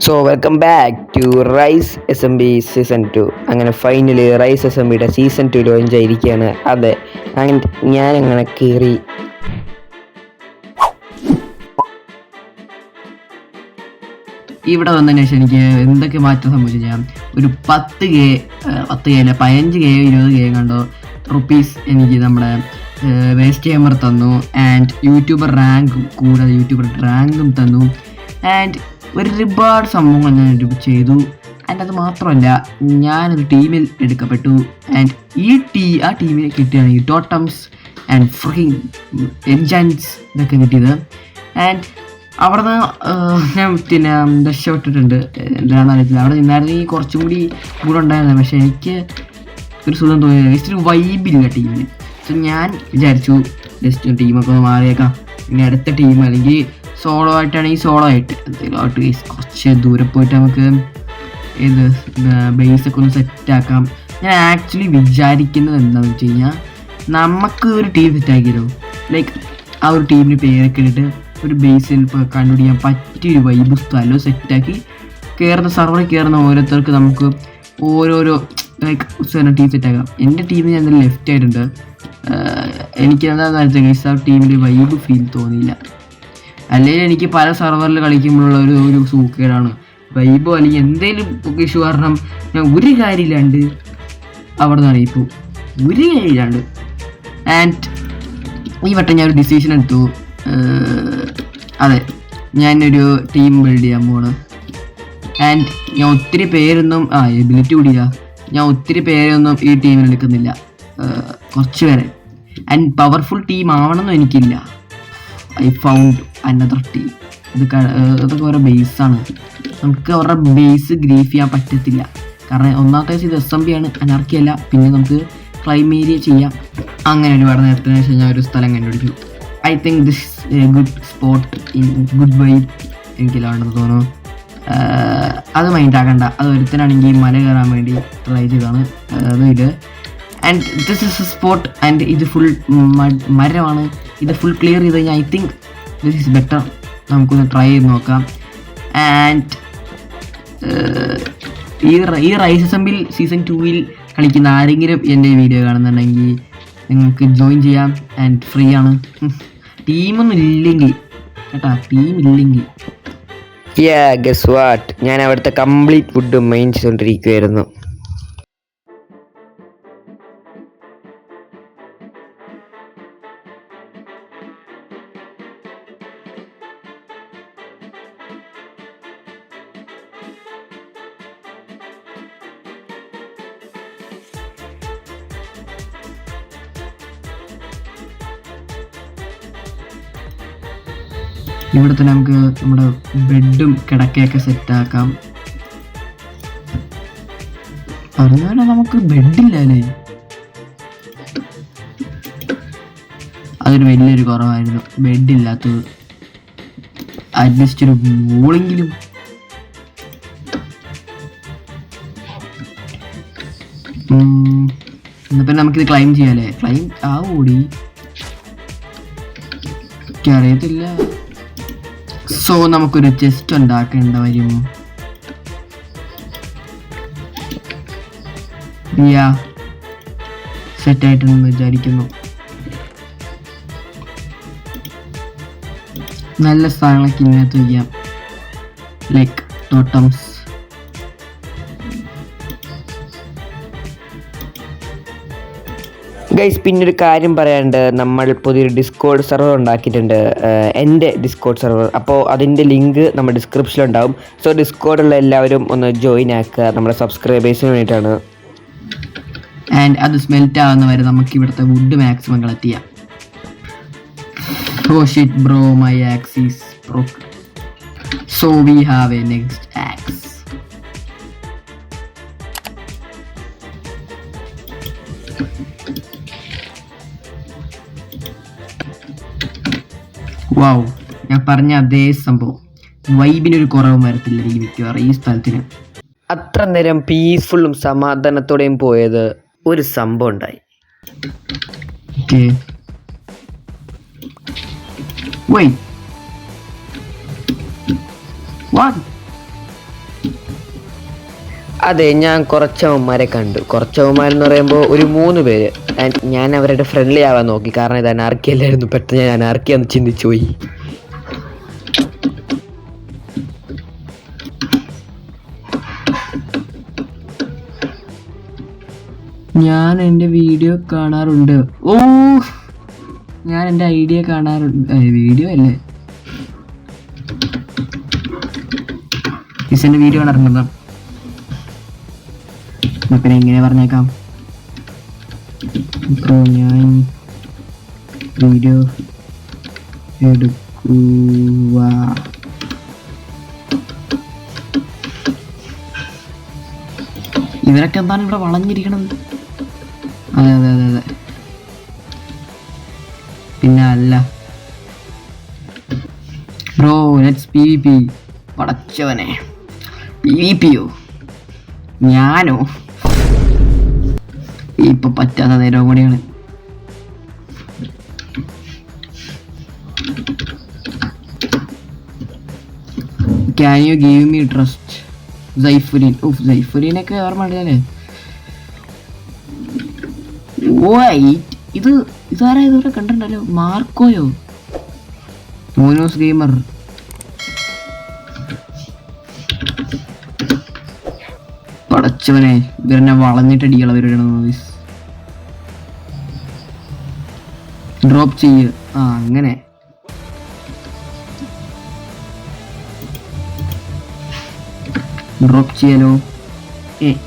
So welcome back to rise S M B season 2. അങ്ങനെ finally rise S M ബിയുടെ season 2 launch ആയിരിക്കുകയാണ്. അതെ, അങ്ങനെ ഞാനങ്ങനെ കയറി ഇവിടെ വന്നതിന് ശേഷം എനിക്ക് എന്തൊക്കെ മാറ്റം സംഭവിച്ചു. ഞാൻ ഒരു 10K 10K 15K 20K കണ്ടോ റുപ്പീസ് എനിക്ക് നമ്മുടെ വേസ്റ്റ് ചേമ്പർ തന്നു. ആൻഡ് യൂട്യൂബർ റാങ്ക് കൂടാതെ യൂട്യൂബർ റാങ്കും തന്നു. ആൻഡ് ഒരുപാട് സംഭവങ്ങൾ ഞാൻ ചെയ്തു. ആൻഡ് അത് മാത്രമല്ല, ഞാനൊരു ടീമിൽ എടുക്കപ്പെട്ടു. ആൻഡ് ആ ടീമിൽ കിട്ടുകയാണെങ്കിൽ ടോട്ടംസ് ആൻഡ് ഫ്രീങ് എൻജാൻസ് ഇതൊക്കെ കിട്ടിയത്. ആൻഡ് അവിടുന്ന് ഞാൻ പിന്നെ രക്ഷപ്പെട്ടിട്ടുണ്ട്. എന്താണെന്ന് അറിയത്തില്ല, അവിടെ നിന്നായിരുന്നെങ്കിൽ കുറച്ചും കൂടി ഗുണം ഉണ്ടായിരുന്നു. പക്ഷേ എനിക്ക് ഒരു സുഖം തോന്നിയില്ല. ജസ്റ്റ് ഒരു വൈബില്ല ടീമിന്. സോ ഞാൻ വിചാരിച്ചു ജസ്റ്റ് ടീമൊക്കെ ഒന്ന് മാറിയേക്കാം. ഇനി അടുത്ത ടീം അല്ലെങ്കിൽ സോളോ ആയിട്ടാണെങ്കിൽ സോളോ ആയിട്ട് എന്തെങ്കിലും ആയിട്ട് കുറച്ച് ദൂരെ പോയിട്ട് നമുക്ക് ബേസൊക്കെ ഒന്ന് സെറ്റാക്കാം. ഞാൻ ആക്ച്വലി വിചാരിക്കുന്നത് എന്താണെന്ന് വെച്ച് കഴിഞ്ഞാൽ, നമുക്ക് ഒരു ടീം സെറ്റാക്കിയല്ലോ. ലൈക്ക് ആ ഒരു ടീമിന് പേരൊക്കെ ഇട്ടിട്ട് ഒരു ബേസിൽ ഇപ്പോൾ കണ്ടുപിടിക്കാൻ പറ്റിയൊരു വൈബ് സ്ഥലവും സെറ്റാക്കി സർവറിൽ കയറുന്ന ഓരോരുത്തർക്ക് നമുക്ക് ഓരോരോ ലൈക്ക് ടീം സെറ്റാക്കാം. എൻ്റെ ടീമിൽ ഞാൻ ലെഫ്റ്റ് ആയിട്ടുണ്ട്. എനിക്ക് എന്താണെന്ന് വെച്ചാൽ ആ ടീമിൽ വൈബ് ഫീൽ തോന്നിയില്ല. അല്ലെങ്കിൽ എനിക്ക് പല സർവറിൽ കളിക്കുമ്പോഴുള്ള ഒരു സൂക്കേടാണ് വൈബോ അല്ലെങ്കിൽ എന്തെങ്കിലും ഇഷ്യൂ കാരണം ഞാൻ ഒരു കാര്യമില്ലാണ്ട് അവിടെ നിന്ന് അറിയിപ്പോ ഒരു കാര്യമില്ലാണ്ട്. ആൻഡ് ഈ വട്ടം ഞാനൊരു ഡിസിഷൻ എടുത്തു. അതെ, ഞാനൊരു ടീം ബിൽഡ് ചെയ്യാൻ പോവാണ്. ആൻഡ് ഞാൻ ഒത്തിരി പേരൊന്നും എബിലിറ്റി കൂടിയില്ല. ഞാൻ ഒത്തിരി പേരൊന്നും ഈ ടീമിൽ എടുക്കുന്നില്ല, കുറച്ച് പേരെ. ആൻഡ് പവർഫുൾ ടീം ആവണമെന്നും എനിക്കില്ല. I found another team. അതൊക്കെ ഓരോ ബേസാണ്. നമുക്ക് അവരുടെ ബേസ് ഗ്രീഫ് ചെയ്യാൻ പറ്റത്തില്ല. കാരണം ഒന്നാമത്തെ ഇത് SMB ആണ്, അനാർക്കി അല്ല. പിന്നെ നമുക്ക് ക്ലൈം ഏരിയ ചെയ്യാം. അങ്ങനെ ഒരുപാട് നേരത്തിന് ശേഷം ഞാൻ ഒരു സ്ഥലം കണ്ടുപിടിച്ചു. I think this good spot in good vibe എനിക്കില്ലാണ്ടെന്ന് തോന്നുന്നു. അത് മൈൻഡ് ആക്കണ്ട. അത് ഒരുത്തനാണെങ്കിൽ മല കയറാൻ വേണ്ടി ട്രൈ ചെയ്താണ് ഇത്. And this is A spot. And ഇത് ഫുൾ മരമാണ്. ഇത് ഫുൾ ക്ലിയർ ചെയ്ത് കഴിഞ്ഞാൽ I think this is better. നമുക്കൊന്ന് ട്രൈ ചെയ്ത് നോക്കാം. ആൻഡ് ഈ റൈസ് അസംബിൾ സീസൺ 2 കളിക്കുന്ന ആരെങ്കിലും എൻ്റെ വീഡിയോ കാണുന്നുണ്ടെങ്കിൽ നിങ്ങൾക്ക് ജോയിൻ ചെയ്യാം. ആൻഡ് ഫ്രീ ആണ്. ടീമൊന്നും ഇല്ലെങ്കിൽ കേട്ടാ, ടീം ഇല്ലെങ്കിൽ ഗസ് വാട്ട്, ഞാൻ അവിടുത്തെ കംപ്ലീറ്റ് ഫുഡ് മൈൻഡ് ചെയ്തുകൊണ്ടിരിക്കുകയായിരുന്നു. ഇവിടെ തന്നെ നമുക്ക് നമ്മുടെ ബെഡും കിടക്കയൊക്കെ സെറ്റാക്കാം. പറഞ്ഞാൽ നമുക്ക് ബെഡില്ല അല്ലേ, അതൊരു വലിയൊരു കുറവായിരുന്നു ബെഡില്ലാത്തത്. അറ്റ്ലീസ്റ്റ് ഒരു വോളെങ്കിലും. എന്നിട്ട് നമുക്കിത് ക്ലൈം ചെയ്യാല്ലേ. ക്ലൈം ഓടി അറിയത്തില്ല. സോ നമുക്കൊരു ചെസ്റ്റ് ഉണ്ടാക്കേണ്ട വരും. സെറ്റായിട്ടെന്ന് വിചാരിക്കുന്നു. നല്ല സാധനങ്ങളൊക്കെ ഇന്നത്തെ ചെയ്യാം, ലൈക്ക് ടോട്ടംസ്. ഗൈസ്, പിന്നൊരു കാര്യം പറയാനുണ്ട്. നമ്മൾ പുതിയൊരു ഡിസ്കോഡ് സെർവർ ഉണ്ടാക്കിയിട്ടുണ്ട്, എൻ്റെ ഡിസ്കോഡ് സെർവർ. അപ്പോൾ അതിൻ്റെ ലിങ്ക് നമ്മുടെ ഡിസ്ക്രിപ്ഷനിലുണ്ടാവും. സോ ഡിസ്കോഡുള്ള എല്ലാവരും ഒന്ന് ജോയിൻ ആക്കുക, നമ്മുടെ സബ്സ്ക്രൈബേഴ്സിന് വേണ്ടിയിട്ടാണ്. ആൻഡ് അത് സ്മെൽറ്റ് ആവുന്നവരെ നമുക്ക് ഇവിടുത്തെ വുഡ് മാക്സിമം കളക്ട് ചെയ്യാം. Oh shit bro, my axe is broken. So we have a next axe. Wow, ഞാൻ പറഞ്ഞ അതേ സംഭവം. വൈബിനൊരു കുറവും വരത്തില്ല ഈ മിക്കവാറും ഈ സ്ഥലത്തിന്. അത്ര നേരം പീസ്ഫുള്ളും സമാധാനത്തോടെയും പോയത് ഒരു സംഭവം ഉണ്ടായി. Wait. What? അതെ, ഞാൻ കുറച്ചവന്മാരെ കണ്ടു. കുറച്ചവന്മാരെന്ന് പറയുമ്പോൾ ഒരു 3 പേര്. ഞാൻ അവരുടെ ഫ്രണ്ട്ലി ആവാൻ നോക്കി, കാരണം ഇത് അനാർക്കി അല്ലായിരുന്നു. പെട്ടെന്ന് ഞാൻ അനാർക്കിയാന്ന് ചിന്തിച്ചു പോയി. ഞാൻ എൻ്റെ വീഡിയോ കാണാറുണ്ട്. ഓ, ഞാൻ എൻ്റെ ഐഡിയ കാണാറുണ്ട്. വീഡിയോ അല്ലേ, എൻ്റെ വീഡിയോ കാണാറുണ്ടോ? പിന്നെ എങ്ങനെ പറഞ്ഞേക്കാം ബ്രോ, ഞാൻ വീഡിയോ എടുക്കുക. ഇവരൊക്കെ എന്താണ് ഇവിടെ വളഞ്ഞിരിക്കണത്? അതെ അതെ അതെ അതെ, പിന്നെ അല്ല ബ്രോ, ലെറ്റ്സ് PvP. പടച്ചവനെ, PvPയോ? ഞാനോ? ഇപ്പൊ പറ്റാത്ത നേരവും കൂടിയാണ്. Can you give me trust സൈഫുരീൻ? ഓഫ്, സൈഫുരീനൊക്കെ ഓർമ്മ ഉണ്ടല്ലേ? ഇതാരാ ഇതുവരെ കണ്ടിട്ടുണ്ടല്ലോ? മാർക്കോയോ? മോനോസ് ഗെയിമർ. പടച്ചവനെ, ഇവരെന്നെ വളഞ്ഞിട്ടടികള വരുവാണ്. ഡ്രോപ്പ് ചെയ്യ്. ആ, അങ്ങനെ. ഡ്രോപ്പ് ചെയ്യാലോ?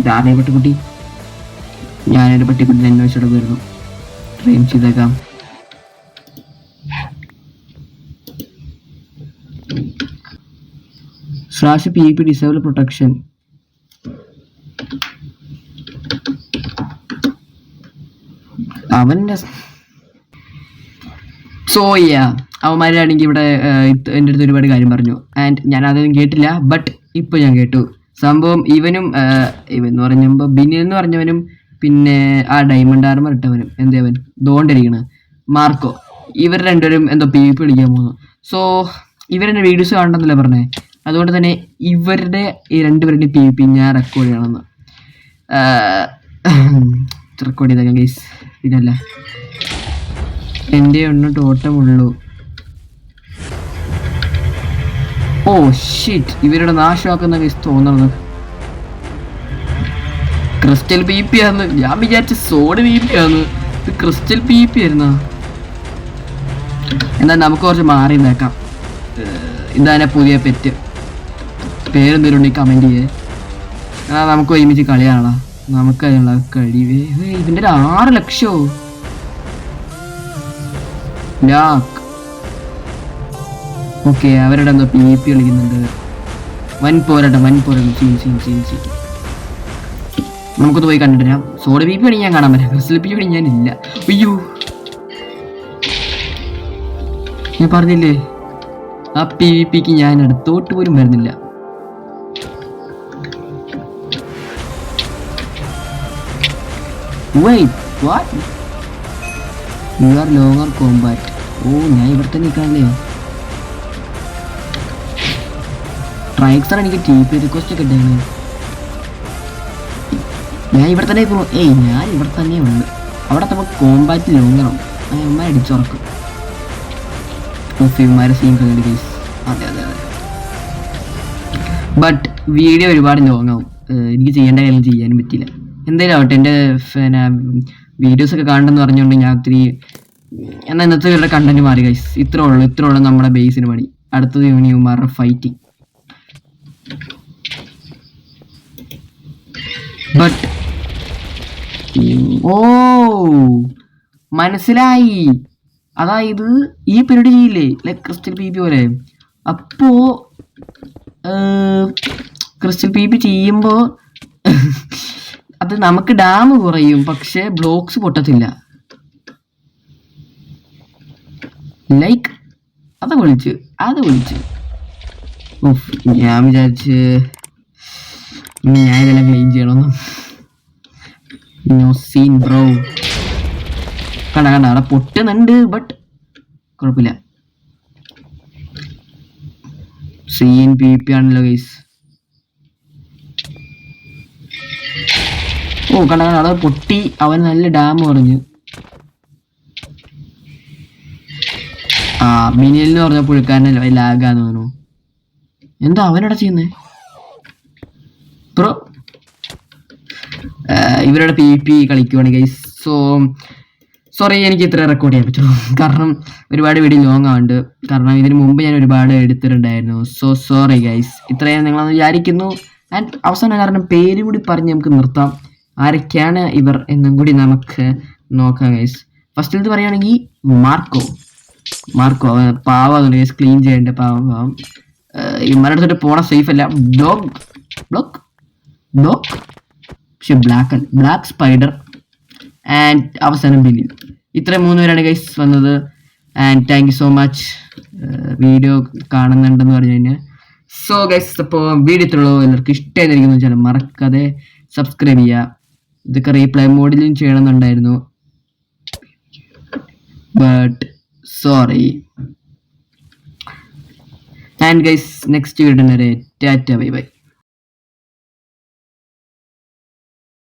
ഇതാരേ പട്ടിക്കുട്ടി? ഞാനൊരു പട്ടിക്കുട്ടി അന്വേഷിച്ചിട്ട് വരുന്നു. ട്രെയിൻ ചെയ്തേക്കാം. /PvP disable protection. അവൻ്റെ അവന്മാരാണെങ്കിൽ ഇവിടെ എൻ്റെ അടുത്ത് ഒരുപാട് കാര്യം പറഞ്ഞു. ആൻഡ് ഞാൻ അതൊന്നും കേട്ടില്ല, ബട്ട് ഇപ്പോൾ ഞാൻ കേട്ടു. സംഭവം ഇവനും ഇവൻ എന്ന് പറഞ്ഞപ്പോൾ ബിനിൽ എന്ന് പറഞ്ഞവനും പിന്നെ ആ ഡയമണ്ട് ആർമർ ഇട്ടവനും എന്തേവൻ ദോണ്ടിരിക്കണ മാർക്കോ, ഇവർ രണ്ടുപേരും എന്തോ PvP കളിക്കാൻ പോകുന്നു. സോ ഇവരെന്നെ വീഡിയോസ് കാണണമെന്നല്ലേ പറഞ്ഞേ. അതുകൊണ്ട് തന്നെ ഇവരുടെ ഈ രണ്ടുപേരുടെയും PvP ഞാൻ റെക്കോർഡ് ചെയ്യണമെന്ന് റെക്കോർഡ് ചെയ്തേക്കാം ഗൈസ്. പിന്നല്ല, എൻ്റെ ഒന്നും ടോട്ടമുള്ളൂ. ഓ ഷിറ്റ്, ഇവരുടെ നാശമാക്കുന്ന ഗൈസ് തോന്നുന്നത്. ക്രിസ്റ്റൽ PvP ആന്ന് ഞാൻ വിചാരിച്ച. സോഡ് PvP ആന്ന്. ഇത് ക്രിസ്റ്റൽ PvP ആയിരുന്നാ? എന്നാൽ നമുക്ക് കുറച്ച് മാറി നോക്കാം. ഇതാ പുതിയ പെറ്റ്. പേരെന്തേലും കമൻറ്റ് ചെയ്യേ. നമുക്ക് ഒരുമിച്ച് കളിയാണോ? നമുക്ക് അതിനുള്ള കഴിവേ. ഇതിൻ്റെ 6 ലക്ഷമോ? ഓക്കെ, അവരുടെ എന്തോ PvP കളിക്കുന്നുണ്ട്. വൻ പോരാട്ടം. നമുക്കൊന്ന് പോയി കണ്ടിട്ട് വരാം. സോഡ് PvP ആണെങ്കിൽ ഞാൻ കാണാൻ പറ്റാം, ക്രിസ്റ്റൽ PvP ആണെങ്കിൽ ഞാനില്ല. അയ്യോ, ഞാൻ പറഞ്ഞില്ലേ ആ PvPക്ക് ഞാൻ അടുത്തോട്ട് പോലും വരുന്നില്ല. Wait, what? You are longer combat. ഓ, ഞാൻ ഇവിടെ തന്നെ നിൽക്കാനല്ലേ? ട്രൈക്സർ എനിക്ക് TP റിക്വസ്റ്റ് ഒക്കെ ഉണ്ടായിരുന്നു. ഞാൻ ഇവിടെ തന്നെ നിൽക്കുന്നു. ഞാൻ ഇവിടെ തന്നെ ഉണ്ട്. അവിടെ നമുക്ക് കോമ്പാറ്റ് ലോങ്ങറാവും. അമ്മ അടിച്ചുറക്കും. സീൻ കണ്ടു ഗൈസ്. അതെ അതെ അതെ, ബട്ട് വീഡിയോ ഒരുപാട് ലോങ്ങാവും. എനിക്ക് ചെയ്യേണ്ട കാര്യം ചെയ്യാനും പറ്റില്ല. എന്തായാലും ആവട്ടെ, എൻ്റെ പിന്നെ വീഡിയോസൊക്കെ കാണണമെന്ന് പറഞ്ഞുകൊണ്ട് ഞാൻ ഒത്തിരി എന്നാൽ ഇന്നത്തെ ഇവരുടെ കണ്ടന്റ് മാറി ഗൈസ്. ഇത്രേ ഉള്ളൂ നമ്മുടെ ബേസിന് പണി. അടുത്തത് യൂമാരുടെ ഫൈറ്റിംഗ്. ബട്ട് ഓ മനസ്സിലായി, അതായത് ഈ പരിപാടി ചെയ്യില്ലേ ലൈക്ക് ക്രിസ്റ്റൽ PvP പോലെ. അപ്പോ ക്രിസ്റ്റൽ PvP ചെയ്യുമ്പോൾ അത് നമുക്ക് ഡാം കുറയും, പക്ഷെ ബ്ലോക്സ് പൊട്ടത്തില്ല. ലൈക്ക് അത് വിളിച്ച് ഞാൻ വിചാരിച്ച് ഞാൻ ഇതെല്ലാം ക്ലീൻ ചെയ്യണമെന്ന്. No scene bro. കണ്ട അവിടെ പൊട്ടുന്നുണ്ട്, ബട്ട് കുഴപ്പമില്ല. PvP ആണല്ലോ ഗൈസ്. ഓ കണ്ട അവിടെ പൊട്ടി, അവൻ നല്ല ഡാം പറഞ്ഞു. ആ മിനിയൽ എന്ന് പറഞ്ഞ പുഴുക്കാരനല്ലേ ലാഗാന്ന് തോന്നുന്നു. എന്താ അവനവിടെ ചെയ്യുന്നേ ബ്രോ? ഇവരുടെ PvP കളിക്കുവാണ് ഗൈസ്. സോറി എനിക്ക് ഇത്ര റെക്കോർഡ് ചെയ്യാൻ പറ്റുള്ളൂ, കാരണം ഒരുപാട് വീഡിയോ ലോങ് ആവുന്നുണ്ട്. കാരണം ഇതിന് മുമ്പ് ഞാൻ ഒരുപാട് എടുത്തിട്ടുണ്ടായിരുന്നു. സോറി ഗൈസ്, ഇത്രയും നിങ്ങളൊന്ന് വിചാരിക്കുന്നു. ആൻഡ് അവസാനം കാരണം പേരും കൂടി പറഞ്ഞ് നമുക്ക് നിർത്താം. ആരൊക്കെയാണ് ഇവർ എന്നും കൂടി നമുക്ക് നോക്കാം ഗൈസ്. ഫസ്റ്റ് ഇത് പറയുകയാണെങ്കിൽ മാർക്കോ പാവം ഗൈസ്, ക്ലീൻ ചെയ്യേണ്ട പാവം. ഇവരുടെ അടുത്തോട്ട് പോണ സേഫ് അല്ല. ബ്ലോക്ക് പക്ഷെ ബ്ലാക്ക് സ്പൈഡർ ആൻഡ് അവസാനം ബിനിൽ. ഇത്ര 3 പേരാണ് ഗൈസ് വന്നത്. And thank you so much video കാണുന്നുണ്ടെന്ന് പറഞ്ഞു കഴിഞ്ഞാൽ. സോ ഗൈസ്, അപ്പോൾ വീഡിയോ ഇത്രയുള്ളൂ. എല്ലാവർക്കും ഇഷ്ടമായിരിക്കുന്നു വെച്ചാൽ മറക്കാതെ സബ്സ്ക്രൈബ് ചെയ്യുക. ഇതൊക്കെ റീപ്ലൈ മോഡിലും ചെയ്യണമെന്നുണ്ടായിരുന്നു, but sorry. And guys, next video വരെ ടാറ്റ ബൈ ബൈ.